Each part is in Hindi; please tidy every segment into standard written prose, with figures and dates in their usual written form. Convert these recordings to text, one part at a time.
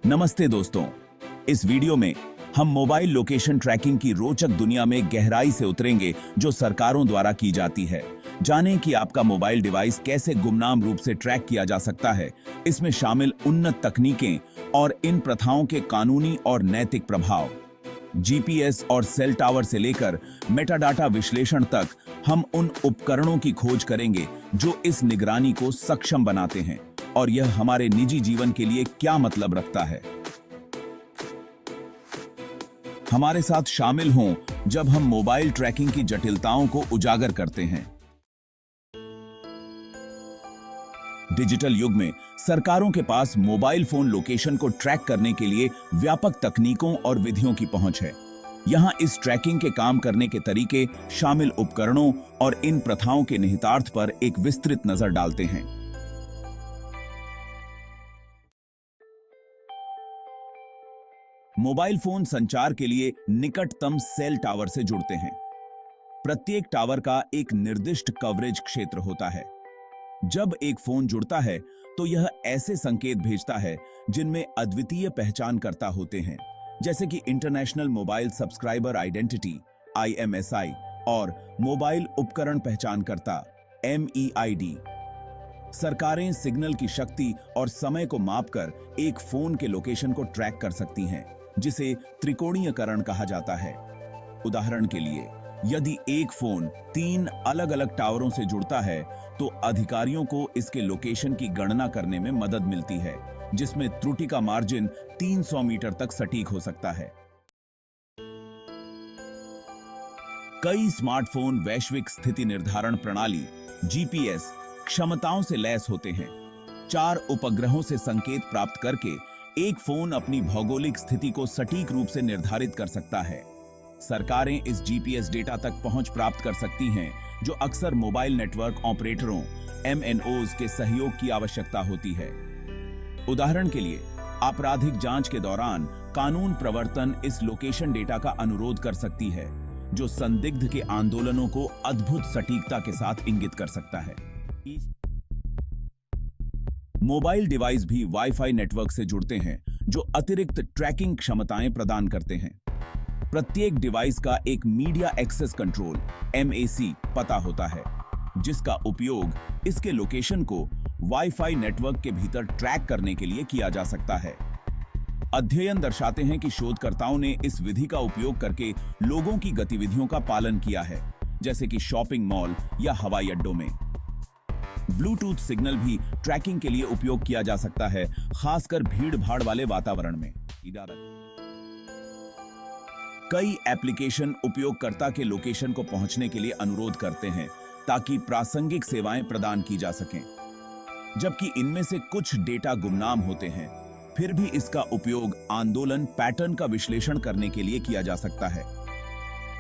नमस्ते दोस्तों, इस वीडियो में हम मोबाइल लोकेशन ट्रैकिंग की रोचक दुनिया में गहराई से उतरेंगे जो सरकारों द्वारा की जाती है। जानें कि आपका मोबाइल डिवाइस कैसे गुमनाम रूप से ट्रैक किया जा सकता है। इसमें शामिल उन्नत तकनीकें और इन प्रथाओं के कानूनी और नैतिक प्रभाव। जीपीएस और सेल टावर से लेकर मेटाडाटा विश्लेषण तक हम उन उपकरणों की खोज करेंगे जो इस निगरानी को सक्षम बनाते हैं और यह हमारे निजी जीवन के लिए क्या मतलब रखता है। हमारे साथ शामिल हों जब हम मोबाइल ट्रैकिंग की जटिलताओं को उजागर करते हैं। डिजिटल युग में सरकारों के पास मोबाइल फोन लोकेशन को ट्रैक करने के लिए व्यापक तकनीकों और विधियों की पहुंच है। यहां इस ट्रैकिंग के काम करने के तरीके, शामिल उपकरणों और इन प्रथाओं के निहितार्थ पर एक विस्तृत नजर डालते हैं। मोबाइल फोन संचार के लिए निकटतम सेल टावर से जुड़ते हैं। प्रत्येक टावर का एक निर्दिष्ट कवरेज क्षेत्र होता है। जब एक फोन जुड़ता है तो यह ऐसे संकेत भेजता है जिनमें अद्वितीय पहचानकर्ता होते हैं, जैसे कि international mobile subscriber identity (IMSI) और मोबाइल उपकरण पहचानकर्ता (MEID). सरकारें सिग्नल की शक्ति और समय को मापकर एक फोन के लोकेशन को ट्रैक कर सकती हैं, जिसे त्रिकोणीयकरण कहा जाता है। उदाहरण के लिए, यदि एक फोन 3 अलग-अलग टावरों से जुड़ता है तो अधिकारियों को इसके लोकेशन की गणना करने में मदद मिलती है, जिसमें त्रुटि का मार्जिन 300 मीटर तक सटीक हो सकता है। कई स्मार्टफोन वैश्विक स्थिति निर्धारण प्रणाली (जीपीएस) क्षमताओं से लैस होते हैं। 4 उपग्रहों से संकेत प्राप्त करके एक फोन अपनी भौगोलिक स्थिति को सटीक रूप से निर्धारित कर सकता है। सरकारें इस जीपीएस डेटा तक पहुंच प्राप्त कर सकती हैं, जो अक्सर मोबाइल नेटवर्क ऑपरेटरों (MNOs) के सहयोग की आवश्यकता होती है। उदाहरण के लिए, आपराधिक जांच के दौरान कानून प्रवर्तन इस लोकेशन डेटा का अनुरोध कर सकती है, जो संदिग्ध के आंदोलनों को अद्भुत सटीकता के साथ इंगित कर सकता है। मोबाइल डिवाइस भी वाईफाई नेटवर्क से जुड़ते हैं, जो अतिरिक्त ट्रैकिंग क्षमताएं प्रदान करते हैं। प्रत्येक डिवाइस का एक मीडिया एक्सेस कंट्रोल (MAC) पता होता है, जिसका उपयोग इसके लोकेशन को वाईफाई नेटवर्क के भीतर ट्रैक करने के लिए किया जा सकता है। अध्ययन दर्शाते हैं कि शोधकर्ताओं ने इस विधि का उपयोग करके लोगों की गतिविधियों का पालन किया है, जैसे कि शॉपिंग मॉल या हवाई अड्डों में। ब्लूटूथ सिग्नल भी ट्रैकिंग के लिए उपयोग किया जा सकता है, खासकर भीड़-भाड़ वाले वातावरण में। कई एप्लीकेशन उपयोगकर्ता के लोकेशन को पहुंचने के लिए अनुरोध करते हैं ताकि प्रासंगिक सेवाएं प्रदान की जा सकें। जबकि इनमें से कुछ डेटा गुमनाम होते हैं, फिर भी इसका उपयोग आंदोलन पैटर्न का विश्लेषण करने के लिए किया जा सकता है।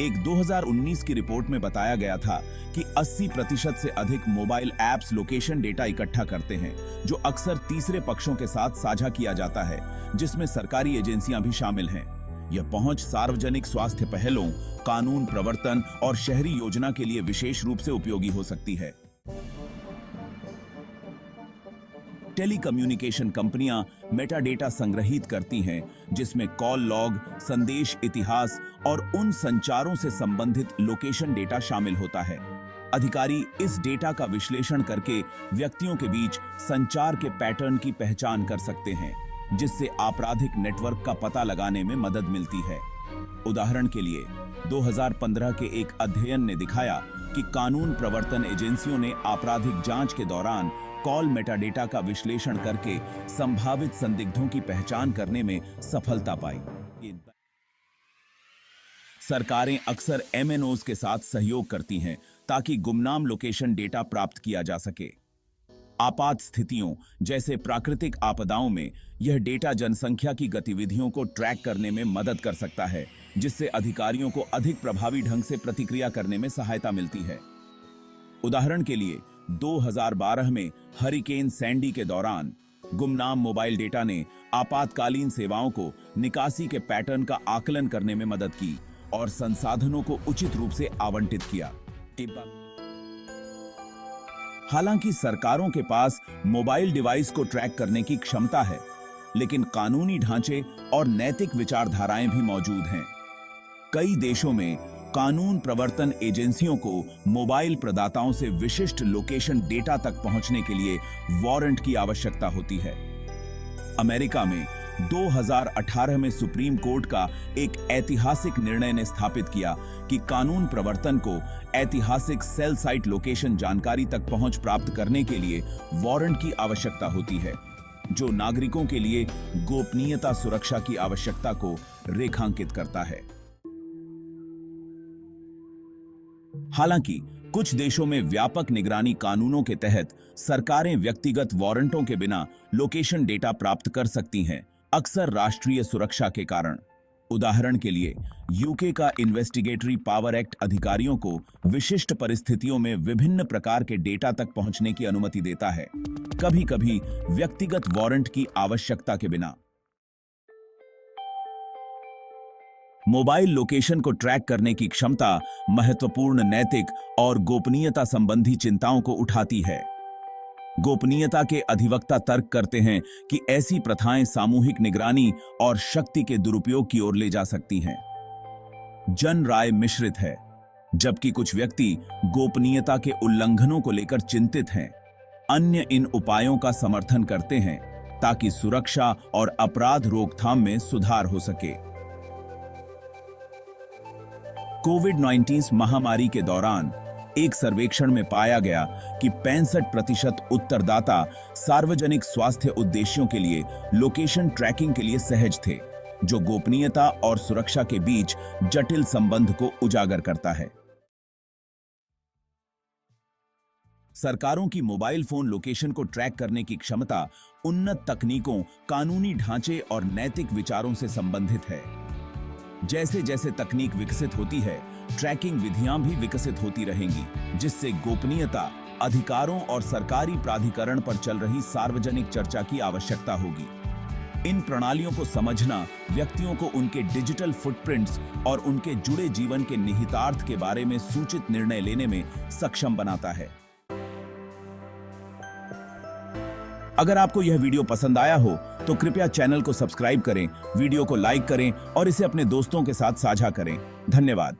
एक 2019 की रिपोर्ट में बताया गया था कि 80% से अधिक मोबाइल ऐप्स लोकेशन डेटा इकट्ठा करते हैं, जो अक्सर तीसरे पक्षों के साथ साझा किया जाता है, जिसमें सरकारी एजेंसियां भी शामिल हैं। यह पहुंच सार्वजनिक स्वास्थ्य पहलों, कानून प्रवर्तन और शहरी योजना के लिए विशेष रूप से उपयोगी हो सकती है। टेलीकम्युनिकेशन कंपनियां मेटाडेटा संग्रहित करती हैं, जिसमें कॉल लॉग, संदेश इतिहास और उन संचारों से संबंधित लोकेशन डेटा शामिल होता है। अधिकारी इस डेटा का विश्लेषण करके व्यक्तियों के बीच संचार के पैटर्न की पहचान कर सकते हैं, जिससे आपराधिक नेटवर्क का पता लगाने में मदद मिलती है। उदाहरण के लिए, 2015 के एक अध्ययन ने दिखाया कि कानून प्रवर्तन एजेंसियों ने आपराधिक जांच के दौरान कॉल मेटाडेटा का विश्लेषण करके संभावित संदिग्धों की पहचान करने में सफलता पाई। सरकारें अक्सर MNOs के साथ सहयोग करती हैं ताकि गुमनाम लोकेशन डेटा प्राप्त किया जा सके। आपात स्थितियों जैसे प्राकृतिक आपदाओं में यह डेटा जनसंख्या की गतिविधियों को ट्रैक करने में मदद कर सकता है, जिससे अधिकारियों को अधिक प्रभावी ढंग से प्रतिक्रिया करने में सहायता मिलती है। उदाहरण के लिए, 2012 में हरिकेन सैंडी के दौरान गुमनाम मोबाइल डेटा ने आपातकालीन सेवाओं को निकासी के पैटर्न का आकलन करने में मदद की और संसाधनों को उचित रूप से आवंटित किया। हालांकि सरकारों के पास मोबाइल डिवाइस को ट्रैक करने की क्षमता है, लेकिन कानूनी ढांचे और नैतिक विचारधाराएं भी मौजूद हैं। कई देशों में कानून प्रवर्तन एजेंसियों को मोबाइल प्रदाताओं से विशिष्ट लोकेशन डेटा तक पहुंचने के लिए वारंट की आवश्यकता होती है। अमेरिका में 2018 में सुप्रीम कोर्ट का एक ऐतिहासिक निर्णय ने स्थापित किया कि कानून प्रवर्तन को ऐतिहासिक सेल साइट लोकेशन जानकारी तक पहुंच प्राप्त करने के लिए वारंट की आवश्यकता होती है, जो नागरिकों के लिए गोपनीयता सुरक्षा की आवश्यकता को रेखांकित करता है। हालांकि कुछ देशों में व्यापक निगरानी कानूनों के तहत सरकारें व्यक्तिगत वारंटों के बिना लोकेशन डेटा प्राप्त कर सकती हैं, अक्सर राष्ट्रीय सुरक्षा के कारण। उदाहरण के लिए, यूके का इन्वेस्टिगेटरी पावर एक्ट अधिकारियों को विशिष्ट परिस्थितियों में विभिन्न प्रकार के डेटा तक पहुंचने की अनुमति देता है, कभी-कभी व्यक्तिगत वारंट की आवश्यकता के बिना। मोबाइल लोकेशन को ट्रैक करने की क्षमता महत्वपूर्ण नैतिक और गोपनीयता संबंधी चिंताओं को उठाती है। गोपनीयता के अधिवक्ता तर्क करते हैं कि ऐसी प्रथाएं सामूहिक निगरानी और शक्ति के दुरुपयोग की ओर ले जा सकती हैं। जन राय मिश्रित है। जबकि कुछ व्यक्ति गोपनीयता के उल्लंघनों को लेकर चिंतित हैं, अन्य इन उपायों का समर्थन करते हैं ताकि सुरक्षा और अपराध रोकथाम में सुधार हो सके। कोविड-19 महामारी के दौरान एक सर्वेक्षण में पाया गया कि 65% उत्तरदाता सार्वजनिक स्वास्थ्य उद्देश्यों के लिए लोकेशन ट्रैकिंग के लिए सहज थे, जो गोपनीयता और सुरक्षा के बीच जटिल संबंध को उजागर करता है। सरकारों की मोबाइल फोन लोकेशन को ट्रैक करने की क्षमता उन्नत तकनीकों, कानूनी ढांचे और नैतिक विचारों से संबंधित है। जैसे जैसे तकनीक विकसित होती है, ट्रैकिंग विधियां भी विकसित होती रहेंगी, जिससे गोपनीयता, अधिकारों और सरकारी प्राधिकरण पर चल रही सार्वजनिक चर्चा की आवश्यकता होगी। इन प्रणालियों को समझना व्यक्तियों को उनके डिजिटल फुटप्रिंट्स और उनके जुड़े जीवन के निहितार्थ के बारे में सूचित निर्णय लेने में सक्षम बनाता है। अगर आपको यह वीडियो पसंद आया हो तो कृपया चैनल को सब्सक्राइब करें, वीडियो को लाइक करें और इसे अपने दोस्तों के साथ साझा करें। धन्यवाद।